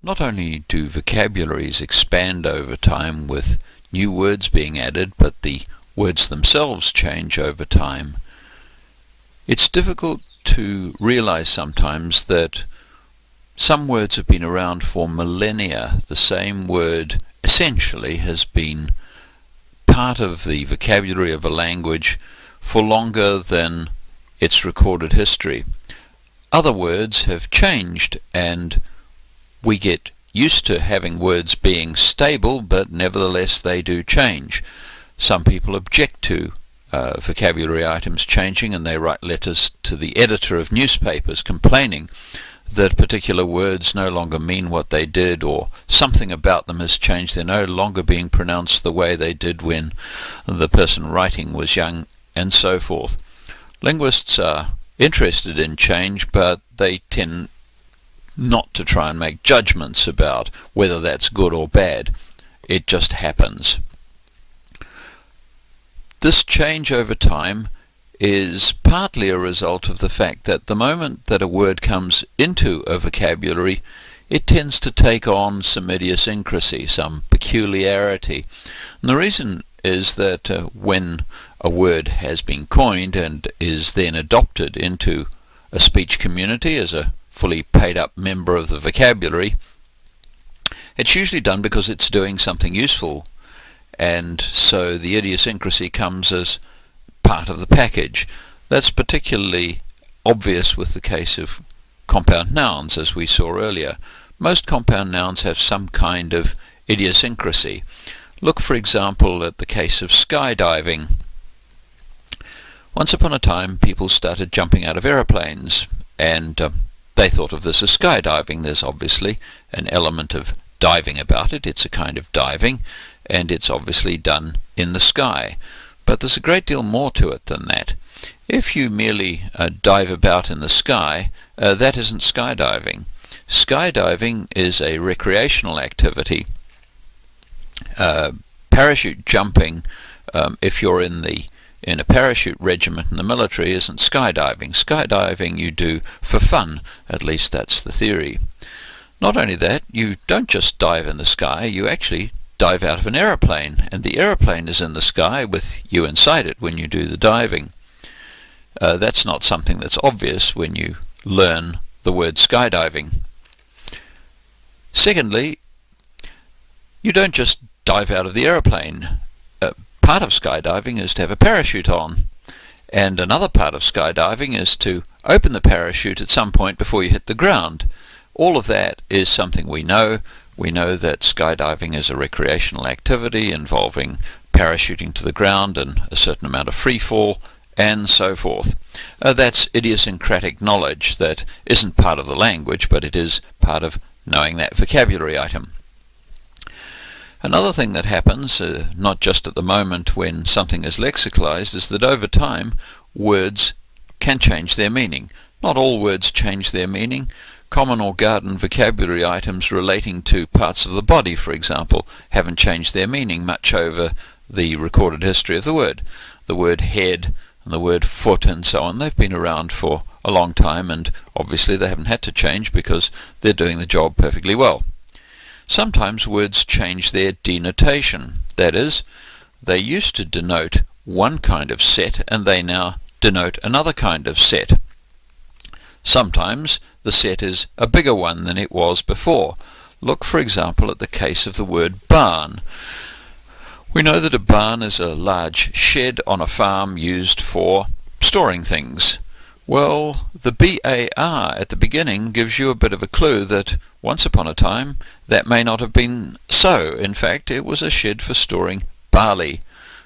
not only do vocabularies expand over time with new words being added, but the words themselves change over time. It's difficult to realize sometimes that some words have been around for millennia. The same word essentially has been part of the vocabulary of a language for longer than its recorded history. Other words have changed, and we get used to having words being stable, but nevertheless they do change. Some people object to vocabulary items changing, and they write letters to the editor of newspapers complaining that particular words no longer mean what they did, or something about them has changed. They're no longer being pronounced the way they did when the person writing was young, and so forth. Linguists are interested in change, but they tend not to try and make judgments about whether that's good or bad. It just happens. This change over time is partly a result of the fact that the moment that a word comes into a vocabulary, it tends to take on some idiosyncrasy, some peculiarity. And the reason is that when a word has been coined and is then adopted into a speech community as a fully paid up member of the vocabulary, it's usually done because it's doing something useful, and so the idiosyncrasy comes as part of the package. That's particularly obvious with the case of compound nouns, as we saw earlier. Most compound nouns have some kind of idiosyncrasy. Look, for example, at the case of skydiving. Once upon a time, people started jumping out of aeroplanes, and they thought of this as skydiving. There's obviously an element of diving about it. It's a kind of diving, and it's obviously done in the sky. But there's a great deal more to it than that. If you merely dive about in the sky, that isn't skydiving. Skydiving is a recreational activity. Parachute jumping, if you're in a parachute regiment in the military, isn't skydiving. Skydiving you do for fun, at least that's the theory. Not only that, you don't just dive in the sky, you actually dive out of an aeroplane, and the aeroplane is in the sky with you inside it when you do the diving. That's not something that's obvious when you learn the word skydiving. Secondly, you don't just dive out of the aeroplane. Part of skydiving is to have a parachute on, and another part of skydiving is to open the parachute at some point before you hit the ground. All of that is something we know. We know that skydiving is a recreational activity involving parachuting to the ground and a certain amount of free fall, and so forth. That's idiosyncratic knowledge that isn't part of the language, but it is part of knowing that vocabulary item. Another thing that happens, not just at the moment when something is lexicalized, is that over time words can change their meaning. Not all words change their meaning. Common or garden vocabulary items relating to parts of the body, for example, haven't changed their meaning much over the recorded history of the word. The word head and the word foot and so on, they've been around for a long time, and obviously they haven't had to change because they're doing the job perfectly well. Sometimes words change their denotation. That is, they used to denote one kind of set and they now denote another kind of set. Sometimes the set is a bigger one than it was before. Look, for example, at the case of the word barn. We know that a barn is a large shed on a farm used for storing things. Well, the BAR at the beginning gives you a bit of a clue that once upon a time that may not have been so. In fact, it was a shed for storing barley.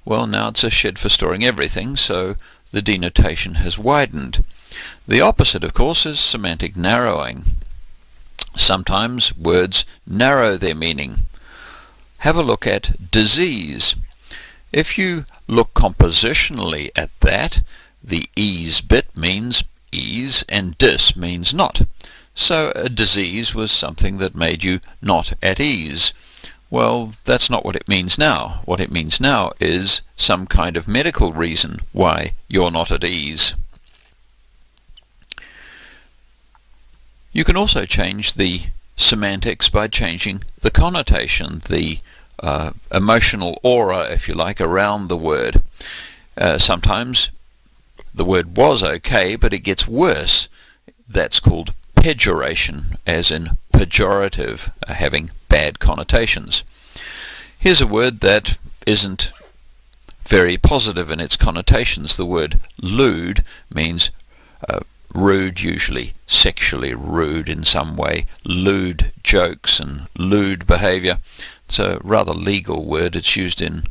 Well, now it's a shed for storing everything, so the denotation has widened. The opposite, of course, is semantic narrowing. Sometimes words narrow their meaning. Have a look at disease. If you look compositionally at that, the ease bit means ease and dis means not. So a disease was something that made you not at ease. Well, that's not what it means now. What it means now is some kind of medical reason why you're not at ease. You can also change the semantics by changing the connotation, the emotional aura, if you like, around the word. Sometimes the word was okay, but it gets worse. That's called pejoration, as in pejorative, having bad connotations. Here's a word that isn't very positive in its connotations. The word lewd means rude, usually sexually rude in some way, lewd jokes and lewd behaviour. It's a rather legal word. It's used in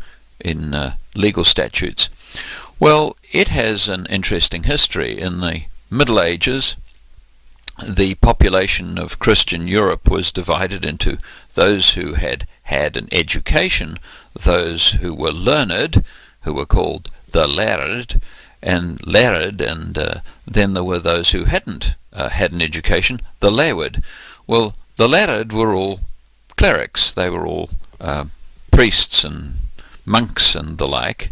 legal statutes. Well, it has an interesting history. In the Middle Ages, the population of Christian Europe was divided into those who had had an education, those who were learned, who were called the learned, and then there were those who hadn't had an education, the leeward. Well, the learned were all clerics. They were all priests and monks and the like.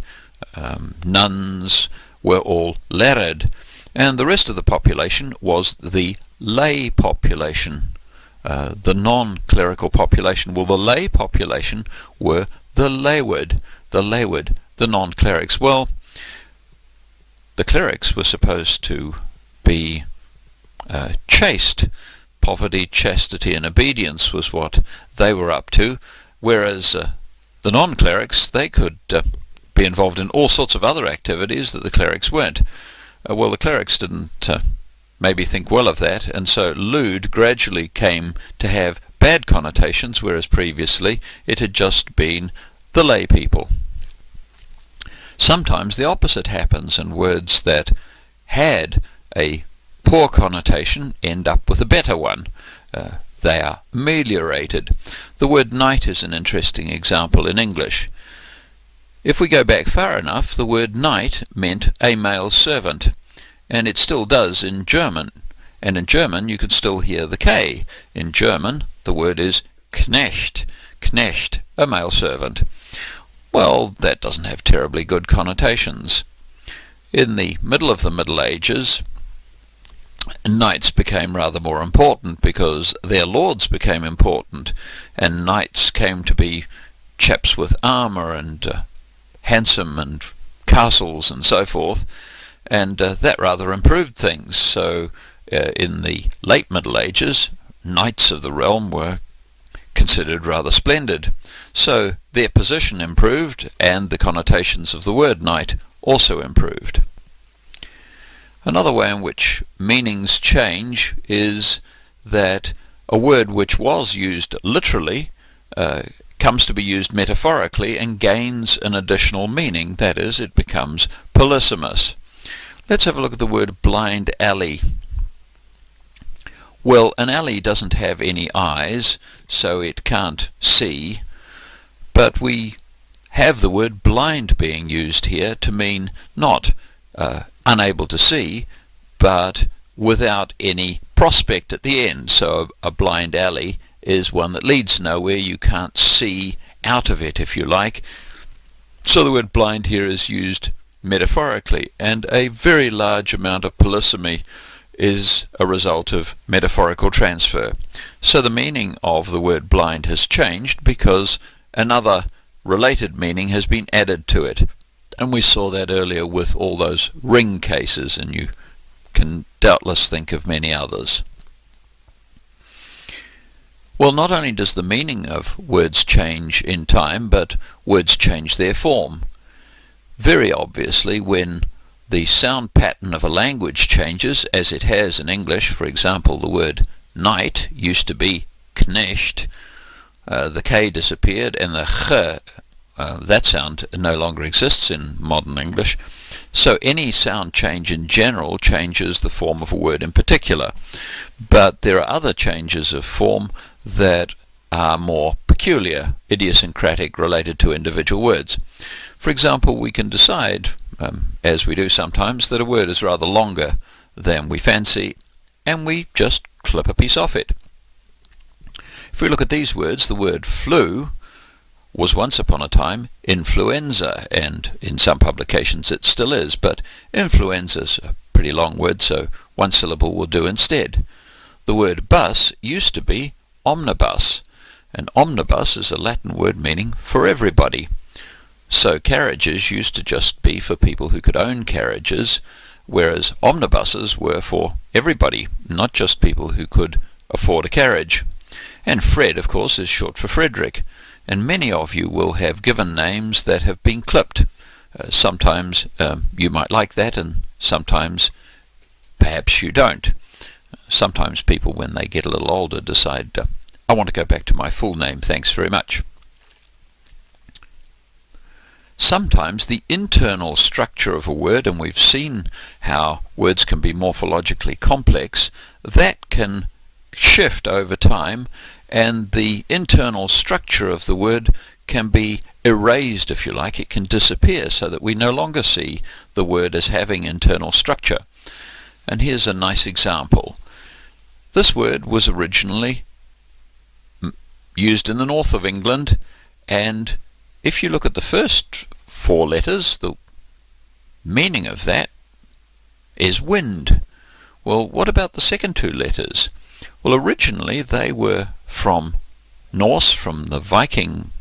Nuns were all learned, and the rest of the population was the lay population, the non-clerical population. Well, the lay population were the leeward, the non-clerics. Well, the clerics were supposed to be chaste. Poverty, chastity and obedience was what they were up to, whereas the non-clerics, they could be involved in all sorts of other activities that the clerics weren't. Well, the clerics didn't maybe think well of that, and so lewd gradually came to have bad connotations, whereas previously it had just been the lay people. Sometimes the opposite happens, and words that had a poor connotation end up with a better one. They are ameliorated. The word knight is an interesting example in English. If we go back far enough, the word knight meant a male servant, and it still does in German. And in German you can still hear the K. In German the word is Knecht, a male servant. Well, that doesn't have terribly good connotations. In the middle of the Middle Ages, knights became rather more important because their lords became important, and knights came to be chaps with armour and handsome and castles and so forth, and that rather improved things. So in the late Middle Ages, knights of the realm were considered rather splendid. So their position improved, and the connotations of the word knight also improved. Another way in which meanings change is that a word which was used literally comes to be used metaphorically and gains an additional meaning. That is, it becomes polysemous. Let's have a look at the word blind alley. Well, an alley doesn't have any eyes, so it can't see, but we have the word blind being used here to mean not unable to see, but without any prospect at the end. So a blind alley is one that leads nowhere. You can't see out of it, if you like. So the word blind here is used metaphorically, and a very large amount of polysemy is a result of metaphorical transfer. So the meaning of the word blind has changed because another related meaning has been added to it. And we saw that earlier with all those ring cases, and you can doubtless think of many others. Well, not only does the meaning of words change in time, but words change their form. Very obviously, when the sound pattern of a language changes, as it has in English. For example, the word knight used to be knecht. The K disappeared, and the ch, that sound no longer exists in modern English. So any sound change in general changes the form of a word in particular. But there are other changes of form that are more peculiar, idiosyncratic, related to individual words. For example, we can decide, as we do sometimes, that a word is rather longer than we fancy, and we just clip a piece off it. If we look at these words, the word flu was once upon a time influenza, and in some publications it still is, but influenza's a pretty long word, so one syllable will do instead. The word bus used to be omnibus, and omnibus is a Latin word meaning for everybody. So carriages used to just be for people who could own carriages, whereas omnibuses were for everybody, not just people who could afford a carriage. And Fred, of course, is short for Frederick, and many of you will have given names that have been clipped. Sometimes you might like that, and sometimes perhaps you don't. Sometimes people, when they get a little older, decide, I want to go back to my full name, thanks very much. Sometimes the internal structure of a word, and we've seen how words can be morphologically complex, that can shift over time, and the internal structure of the word can be erased, if you like. It can disappear so that we no longer see the word as having internal structure. And here's a nice example. This word was originally used in the north of England, and if you look at the first 4 letters, the meaning of that is wind. Well, what about the second 2 letters? Well, originally they were from Norse, from the Viking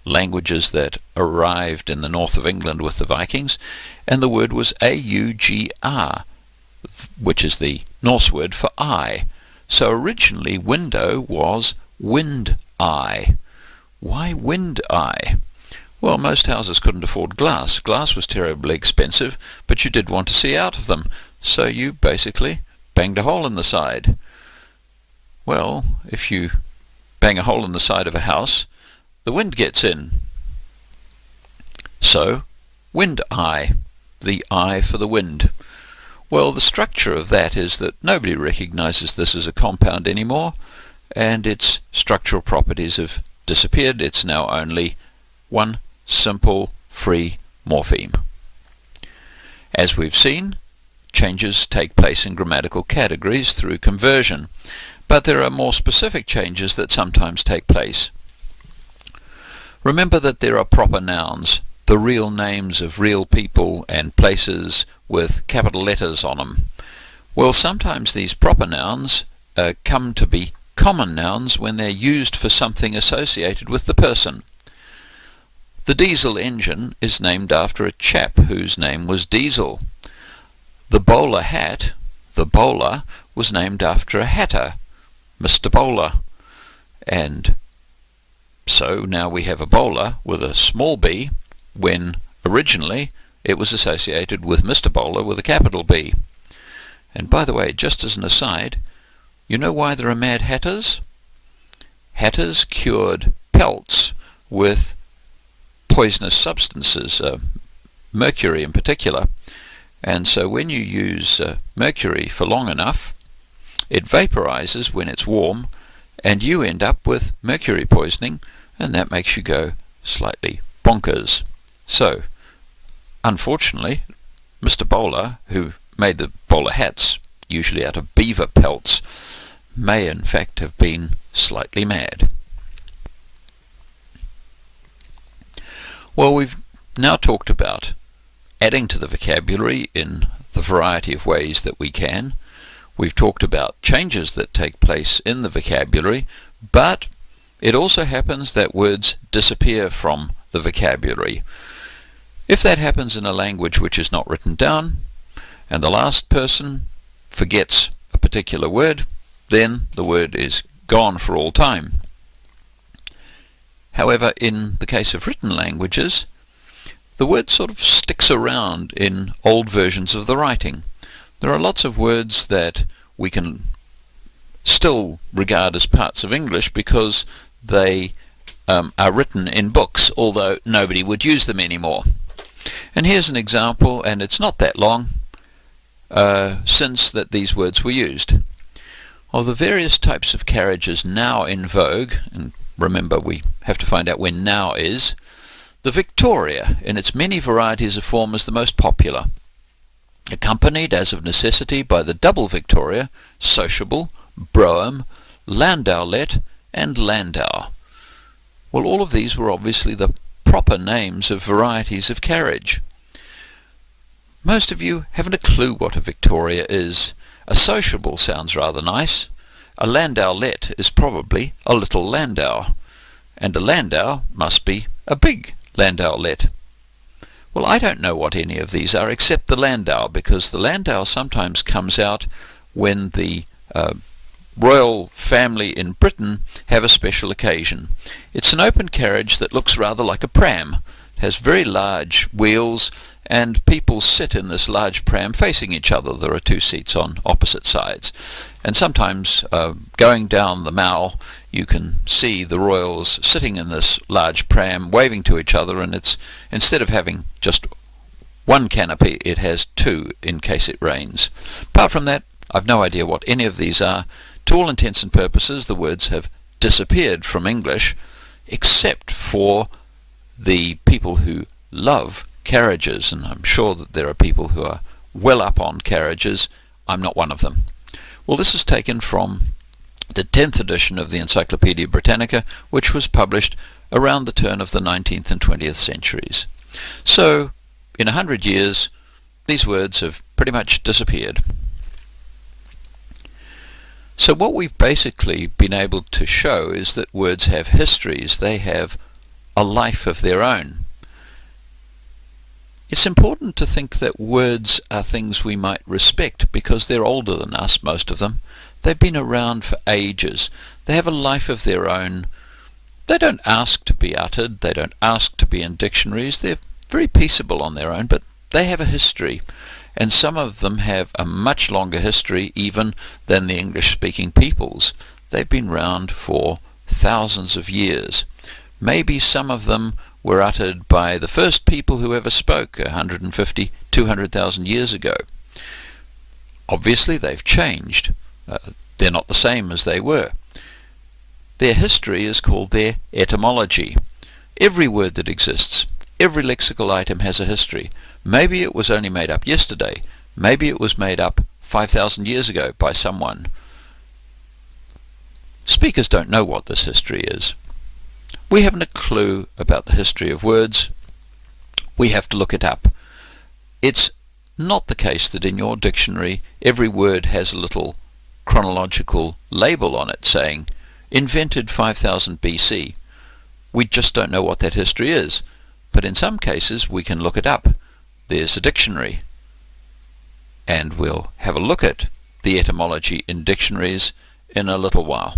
languages that arrived in the north of England with the Vikings, and the word was augr, which is the Norse word for eye. So originally window was wind eye. Why wind eye? Well, most houses couldn't afford glass. Glass was terribly expensive, but you did want to see out of them, so you basically banged a hole in the side. Well, if you bang a hole in the side of a house, the wind gets in. So, wind eye, the eye for the wind. Well, the structure of that is that nobody recognizes this as a compound anymore, and its structural properties have disappeared. It's now only one simple free morpheme. As we've seen, changes take place in grammatical categories through conversion, but there are more specific changes that sometimes take place. Remember that there are proper nouns, the real names of real people and places with capital letters on them. Well, sometimes these proper nouns come to be common nouns when they're used for something associated with the person. The diesel engine is named after a chap whose name was Diesel. The bowler hat, the bowler, was named after a hatter, Mr. Bowler. And so now we have a bowler with a small b, when originally it was associated with Mr. Bowler with a capital B. And by the way, just as an aside, you know why there are Mad Hatters? Hatters cured pelts with poisonous substances, mercury in particular. And so when you use mercury for long enough, it vaporizes when it's warm, and you end up with mercury poisoning, and that makes you go slightly bonkers. So, unfortunately, Mr. Bowler, who made the bowler hats, usually out of beaver pelts, may in fact have been slightly mad. Well, we've now talked about adding to the vocabulary in the variety of ways that we can. We've talked about changes that take place in the vocabulary, but it also happens that words disappear from the vocabulary. If that happens in a language which is not written down, and the last person forgets a particular word, then the word is gone for all time. However, in the case of written languages, the word sort of sticks around in old versions of the writing. There are lots of words that we can still regard as parts of English because they are written in books, although nobody would use them anymore. And here's an example, and it's not that long since that these words were used. Of the various types of carriages now in vogue, and remember we have to find out when now is, the Victoria in its many varieties of form is the most popular, accompanied as of necessity by the double Victoria, sociable, brougham, landaulet, and landau. Well, all of these were obviously the proper names of varieties of carriage. Most of you haven't a clue what a Victoria is. A sociable sounds rather nice. a landaulet is probably a little landau, and a landau must be a big landaulet. Well, I don't know what any of these are except the landau, because the landau sometimes comes out when the royal family in Britain have a special occasion. It's an open carriage that looks rather like a pram. It has very large wheels, and people sit in this large pram facing each other. There are two seats on opposite sides, and sometimes going down the Mall you can see the royals sitting in this large pram waving to each other, and it's, instead of having just one canopy, it has two in case it rains. Apart from that, I've no idea what any of these are. To all intents and purposes, the words have disappeared from English, except for the people who love carriages, and I'm sure that there are people who are well up on carriages. I'm not one of them. Well, this is taken from the 10th edition of the Encyclopaedia Britannica, which was published around the turn of the 19th and 20th centuries. So, in 100 years, these words have pretty much disappeared. So what we've basically been able to show is that words have histories. They have a life of their own. It's important to think that words are things we might respect because they're older than us, most of them. They've been around for ages. They have a life of their own. They don't ask to be uttered. They don't ask to be in dictionaries. They're very peaceable on their own, but they have a history. And some of them have a much longer history even than the English-speaking peoples. They've been around for thousands of years. Maybe some of them were uttered by the first people who ever spoke 150, 200,000 years ago. Obviously they've changed. They're not the same as they were. Their history is called their etymology. Every word that exists, every lexical item has a history. Maybe it was only made up yesterday. Maybe it was made up 5,000 years ago by someone. Speakers don't know what this history is. We haven't a clue about the history of words. We have to look it up. It's not the case that in your dictionary every word has a little chronological label on it saying invented 5000 BC. We just don't know what that history is. But in some cases we can look it up. There's a dictionary, and we'll have a look at the etymology in dictionaries in a little while.